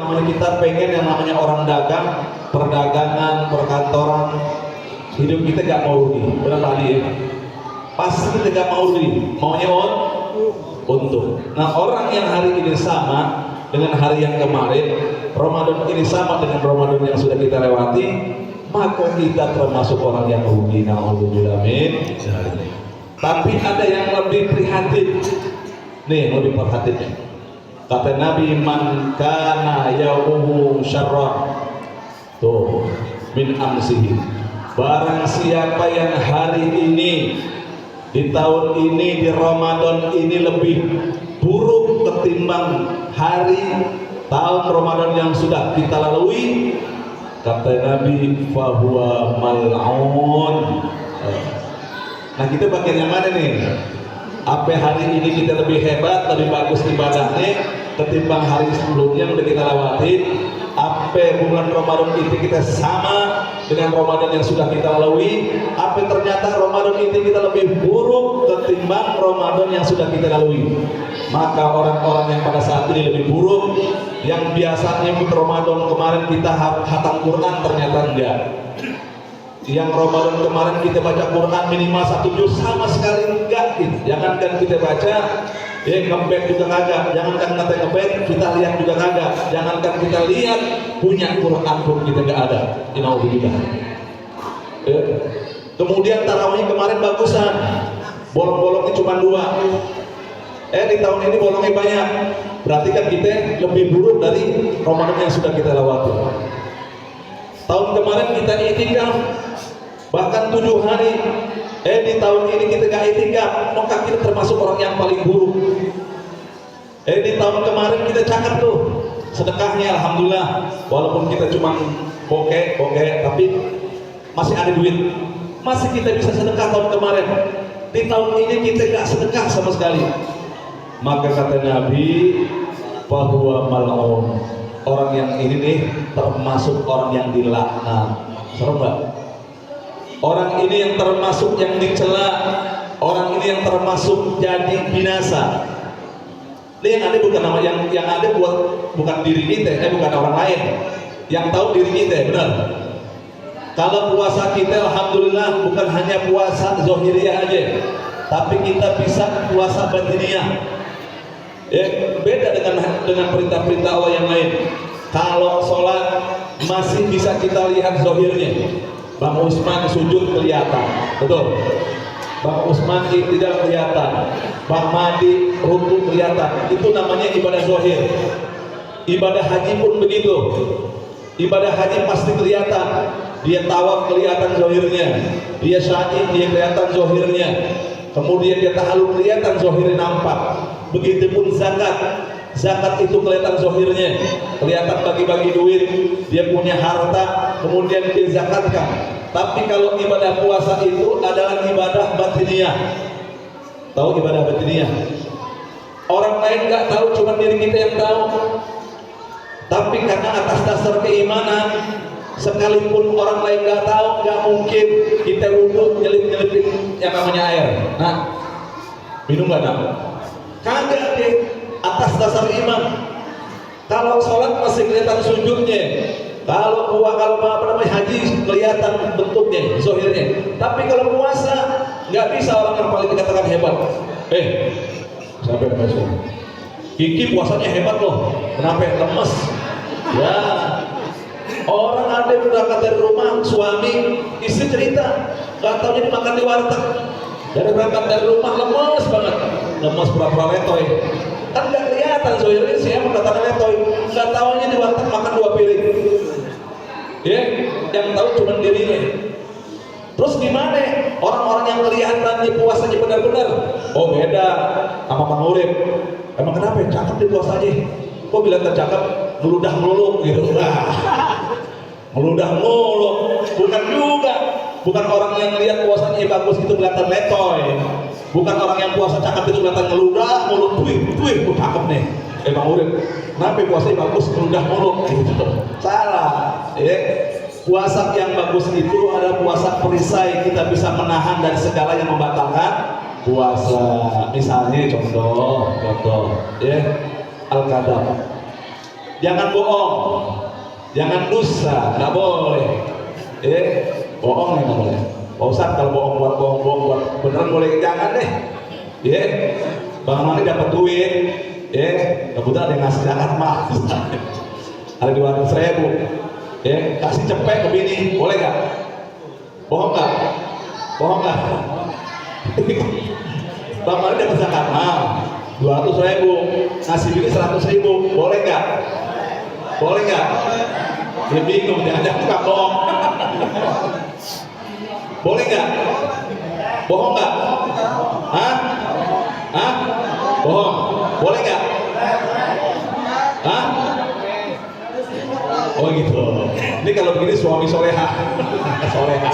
Namanya kita pengen yang namanya orang dagang, perdagangan, perkantoran, hidup kita gak mau rugi. Benar tadi ya? Pasti kita gak mau rugi, maunya untung. Nah, orang yang hari ini sama dengan hari yang kemarin, Ramadan ini sama dengan Ramadan yang sudah kita lewati, maka kita termasuk orang yang rugi. Na'udzubillah min dzalik. Tapi ada yang lebih prihatin. Nih, lebih prihatin. Kata Nabi, man kana yaumuhu syarran tuh min amsihi. Barang siapa yang hari ini, di tahun ini, di Ramadan ini lebih buruk ketimbang hari tahun Ramadan yang sudah kita lalui, kata Nabi, fahuwa mal'un. Nah, kita bagian yang mana nih? Apa hari ini kita lebih hebat, lebih bagus ibadahnya ketimbang hari sebelumnya yang udah kita lewati? Apa bulan Ramadan itu kita sama dengan Ramadan yang sudah kita lalui? Apa ternyata Ramadan itu kita lebih buruk ketimbang Ramadan yang sudah kita lalui? Maka orang-orang yang pada saat ini lebih buruk, yang biasanya ikut Ramadan kemarin kita khatam Quran, ternyata enggak. Yang Ramadan kemarin kita baca Quran minimal 1 juz, sama sekali enggak gitu. Jangankan kita baca, ya ngebet juga kagak. Jangankan kita ngebet, kita lihat juga kagak. Jangankan kita lihat, punya Quran pun kita enggak ada. Inauzubillah. Kemudian tarawih kemarin bagusan, bolong-bolongnya cuma 2. Di tahun ini bolongnya banyak. Berarti kan kita lebih buruk dari Ramadan yang sudah kita lewati. Tahun kemarin kita itikaf bahkan 7 hari. Di tahun ini kita gak itikaf, maka kita termasuk orang yang paling buruk. Di tahun kemarin kita cakap tuh sedekahnya, alhamdulillah, walaupun kita cuma bokeh, tapi masih ada duit, masih kita bisa sedekah tahun kemarin. Di tahun ini kita gak sedekah sama sekali. Maka kata Nabi, bahwa mal'un, orang yang ini nih termasuk orang yang dilaknat. Serem gak? Orang ini yang termasuk yang dicela, orang ini yang termasuk jadi binasa. Ini yang ada bukan nama yang ada bukan diri kita, bukan orang lain. Yang tahu diri kita, benar. Kalau puasa kita, alhamdulillah, bukan hanya puasa zahiriyah aja, tapi kita bisa puasa batiniyah. Beda dengan perintah-perintah Allah yang lain. Kalau sholat masih bisa kita lihat zahirnya. Bang Usman sujud kelihatan, betul. Bang Usman tidak kelihatan. Bang Madi ruku kelihatan. Itu namanya ibadah zahir. Ibadah haji pun begitu. Ibadah haji pasti kelihatan. Dia tawaf kelihatan zahirnya. Dia sya'i dia kelihatan zahirnya. Kemudian dia tahallul kelihatan zahirnya nampak. Begitupun zakat. Zakat itu kelihatan zahirnya, kelihatan bagi-bagi duit, dia punya harta, kemudian dia zakatkan. Tapi kalau ibadah puasa itu adalah ibadah batiniyah. Tahu ibadah batiniyah? Orang lain nggak tahu, cuma diri kita yang tahu. Tapi karena atas dasar keimanan, sekalipun orang lain nggak tahu, nggak mungkin kita untuk nyelip-nyelipin yang namanya air. Nah, minum nggak nak? Kagak deh. Atas dasar iman. Kalau sholat masih kelihatan sujudnya, kalau haji kelihatan bentuknya, zahirnya. Tapi kalau puasa nggak bisa orang yang paling dikatakan hebat. Sampai masuk. Kiki puasanya hebat loh. Kenapa? Lemes. Ya. Orang ada yang berangkat dari rumah, suami, istri cerita, nggak tahu jadi makan di warteg. Dari berangkat dari rumah lemes banget, lemes pura-pura letoy. Kan nggak kelihatan zohirnya, siapa katakan letoy, nggak tahunya di warteg makan 2 piring. Yang tahu cuma dirinya. Terus gimana orang-orang yang kelihatan di puasanya benar-benar? Oh beda sama Bang Urip. Emang kenapa? Cakep di puasanya. Kok bilang tercakep? Meludah melulu gitu. Meludah melulu. Bukan juga. Bukan orang yang lihat puasanya bagus itu kelihatan letoy. Bukan orang yang puasa cakep itu kelihatan meludah mulu. Tuh cakep nih. Bang Urip, kenapa puasanya bagus meludah mulu? Gitu. Salah. Puasa yang bagus itu adalah puasa perisai, kita bisa menahan dari segala yang membatalkan puasa. Misalnya contoh, al-qadar. jangan bohong, jangan dusta, nggak boleh. Bohong nih nggak boleh. Pak Ustadz kalau bohong buat beneran boleh, jangan deh. Bang Mani dapat duit, kebetulan ada yang ngasih zakat mah, ada 200.000, kasih cepet ke bini, boleh nggak? Bohong nggak? Bohong nggak? Bang Mani dapat zakat mah 200.000, ngasih bini 100.000, boleh nggak? Boleh nggak? Dia bingung, jangan-jangan nggak bohong. Boleh nggak? Bohong nggak? Hah? Bohong? Boleh nggak? Hah? Oh gitu. Ini kalau begini suami soleha. Soleha.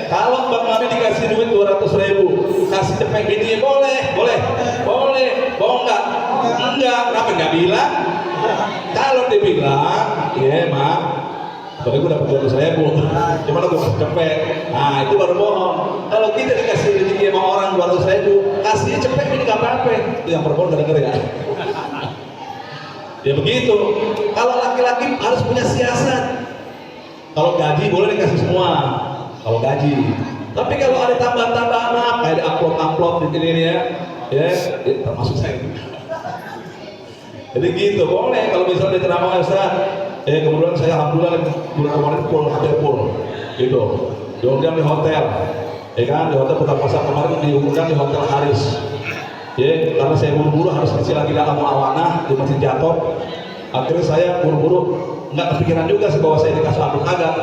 Kalau Bang Mami dikasih duit 200.000, kasih cepet bini, boleh. Bohong nggak? Enggak. Kenapa nggak bilang? Kalau dia bilang, mak, tapi gue dapat 200.000, cuma gue kasih cepet. Nah itu baru bohong. Kalau kita dikasih rezeki sama orang 200.000, kasihnya cepet, ini nggak apa-apa. Itu yang perempuan denger ya. Ya begitu. Kalau laki-laki harus punya siasat. Kalau gaji boleh dikasih semua. Kalau gaji. Tapi kalau ada tambahan-tambahan apa, kayak amplop-amplop di sini ya, termasuk saya. Jadi gitu, boleh kalau misalnya ceramah Ustaz. Kemudian saya alhamdulillah bulan kemarin hampir full, gitu. Diundang di hotel, kan? Di hotel buka puasa kemarin diundang di hotel Haris. Karena saya buru-buru harus ngisi lagi dalam awanah di Masjid Jakob. Akhirnya saya buru-buru, nggak kepikiran juga sih bahwa saya dikasih amplop agak.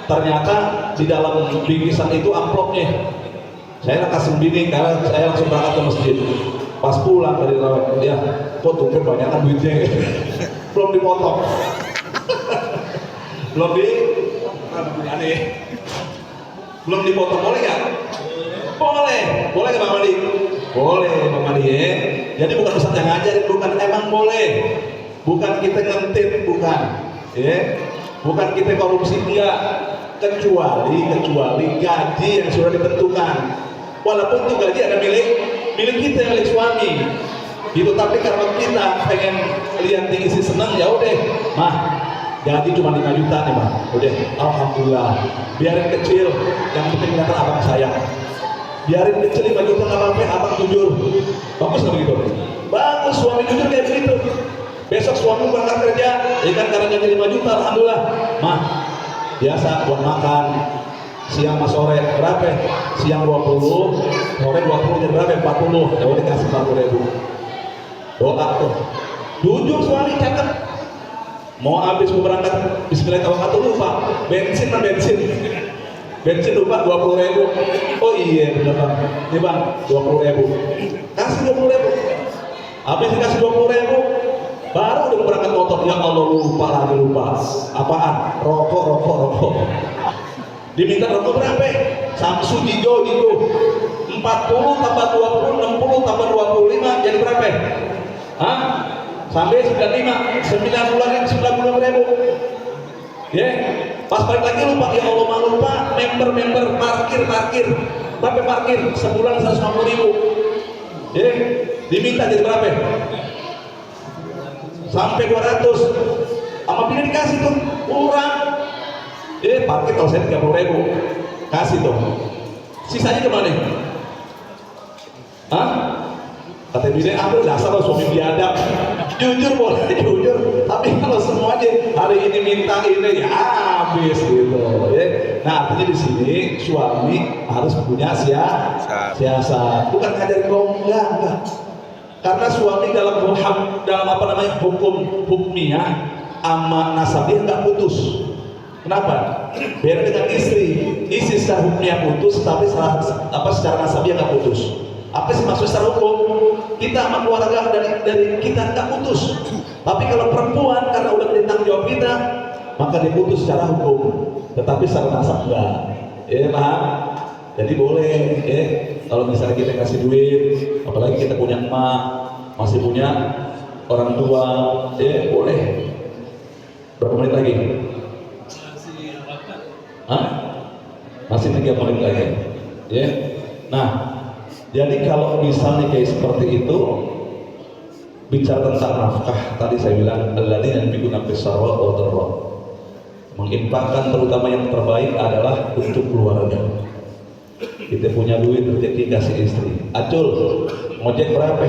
Ternyata di dalam bingkisan itu amplopnya. Saya kasih bini karena saya langsung berangkat ke masjid. Pas pulang dari rawat, kok tuh banyak kan duitnya, belum dipotong. Belum dipotong, boleh nggak? Boleh nggak Bang Madi? Boleh Bang Madi Jadi bukan Ustaz yang ngajarin, bukan, emang boleh. Bukan kita ngentit, bukan. Bukan kita korupsi, enggak. Kecuali gaji yang sudah ditentukan. Walaupun itu gaji ada milik kita, milik suami. Gitu, tapi karena kita pengen lihat isi senang, ya udah, mah gaji cuma 5 juta nih Bang, udah, alhamdulillah, biarin kecil, yang penting kelihatan abang sayang. Biarin kecil 5 juta nggak apa-apa, abang jujur. Bagus nggak begitu? Bagus, suami jujur kayak begitu. Besok suami berangkat kerja, kan karena gaji 5 juta, alhamdulillah, mah biasa buat makan. Siang sama sore berapa? Siang 20, sore 20, jadi berapa? 40. Ya udah kasih 40.000. Doa tuh. Jujur suami cakep. Mau habis mau berangkat bismillahirrahmanirrahim lupa. Bensin lupa 20.000. Oh iya benar Bang. Nih Bang, 20.000. Kasih 20.000. Habis dikasih 20.000, baru udah berangkat motor. Ya Allah, lupa. Apaan? Rokok. Diminta rokok berapa? Samsu Jigo 40 tambah 20, 60 tambah 25, jadi berapa? Sampai 90.000. Pas balik lagi lupa, ya Allah malu lupa. Member parkir berapa parkir? Sebulan 150.000. Diminta jadi berapa? Sampai 200. Sama pilih dikasih tuh, kurang. Parkir kalau saya 30.000, kasih dong. Sisanya kemana? Kata bini, ambil dasar lo suami biadab. Jujur boleh, jujur. Tapi kalau semuanya hari ini minta ini, ya habis gitu. Nah artinya di sini suami harus punya siasat. Bukan ngajarin bohong, enggak. Karena suami dalam hukum hukmiyah ama nasabiah nggak putus. Kenapa? Beda dengan istri secara hukumnya putus, tapi secara nasabiah nggak putus. Apa sih maksud secara hukum? Kita sama keluarga dari kita nggak putus. Tapi kalau perempuan karena udah menjadi tanggung jawab kita, maka diputus secara hukum. Tetapi secara nasab enggak. Paham? Jadi boleh, kalau misalnya kita kasih duit, apalagi kita punya emak, masih punya orang tua, boleh. Berapa menit lagi? Masih 3 menit lagi. Nah, jadi kalau misalnya kayak seperti itu, bicara tentang nafkah, tadi saya bilang alladzina yunfiquna fis-sarra wa dharra. Menginfakkan terutama yang terbaik adalah untuk keluarga. Kita punya duit rezeki kasih istri. Acul, ngojek berapa?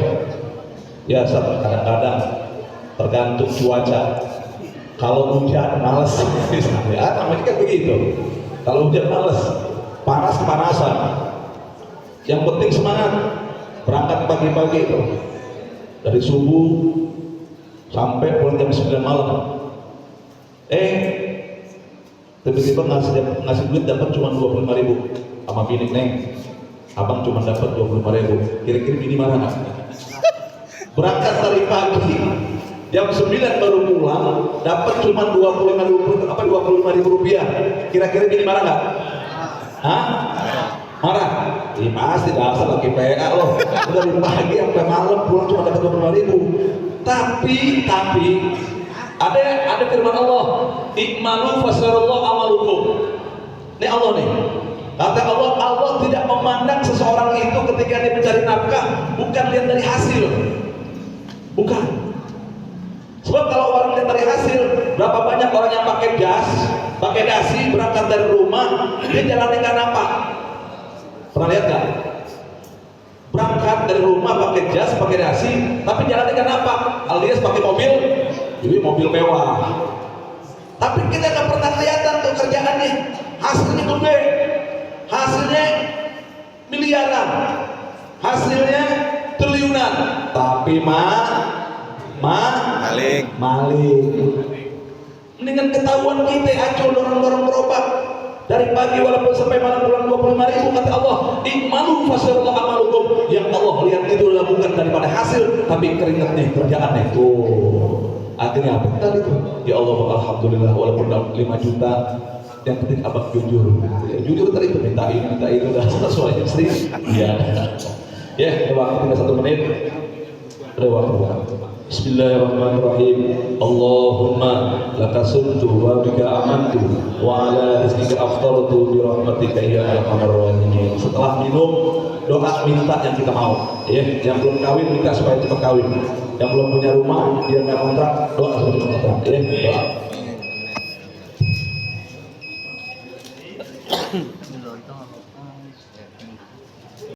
Ya, kadang-kadang tergantung cuaca. Kalau hujan males, ya namanya kan begitu. Kalau hujan males, panas kepanasan. Yang penting semangat, berangkat pagi-pagi itu dari subuh sampai pulang jam 9 malam. Tiba-tiba ngasih duit dapat cuma 25.000 sama bini, neng, abang cuma dapat 25.000. Kira-kira bini marah nggak? Berangkat dari pagi jam 9 baru pulang dapat cuma 25.000 rupiah. Kira-kira bini marah nggak? Hah? Marah? Iya pasti, dasar lagi PA loh. Dari pagi sampai malam pulang cuma dapat 25.000. Tapi ada firman Allah, ikmalu fasarallahu amalukum. Ini Allah nih. Kata Allah tidak memandang seseorang itu ketika dia mencari nafkah bukan lihat dari hasil. Bukan. Sebab kalau orang lihat dari hasil, berapa banyak orang yang pakai jas, pakai dasi, berangkat dari rumah, dia jalan dengan apa? Pernah lihat nggak? Berangkat dari rumah pakai jas, pakai dasi, tapi jalan dengan apa? Alias pakai mobil, jadi mobil mewah. Tapi kita nggak pernah kelihatan tuh kerjaannya, hasilnya gede, hasilnya miliaran, hasilnya triliunan, tapi maling. Mendingan ketahuan kita acul dorong berobat dari pagi walaupun sampai malam pulang 25.000. Kata Allah, ikmalu fasarallahu amalukum. Yang Allah lihat itu adalah bukan daripada hasil, tapi keringatnya, kerjaannya. Akhirnya apa tadi itu? Ya Allah, alhamdulillah walaupun 5 juta, yang penting abang jujur. Ya, jujur tadi itu minta ini udah sesuai istri. Iya. Ya, waktu tinggal 1 menit. Ada waktu. Bismillahirrahmanirrahim. Allahumma laka sumtu wa bika amantu wa ala rizqika aftartu bi rahmatika ya arhamar rahimin. Setelah minum, doa minta yang kita mau. Ya, yang belum kawin minta supaya cepat kawin. Yang belum punya rumah, dia nggak kontrak, doa supaya cepat kontrak. Ya, doa.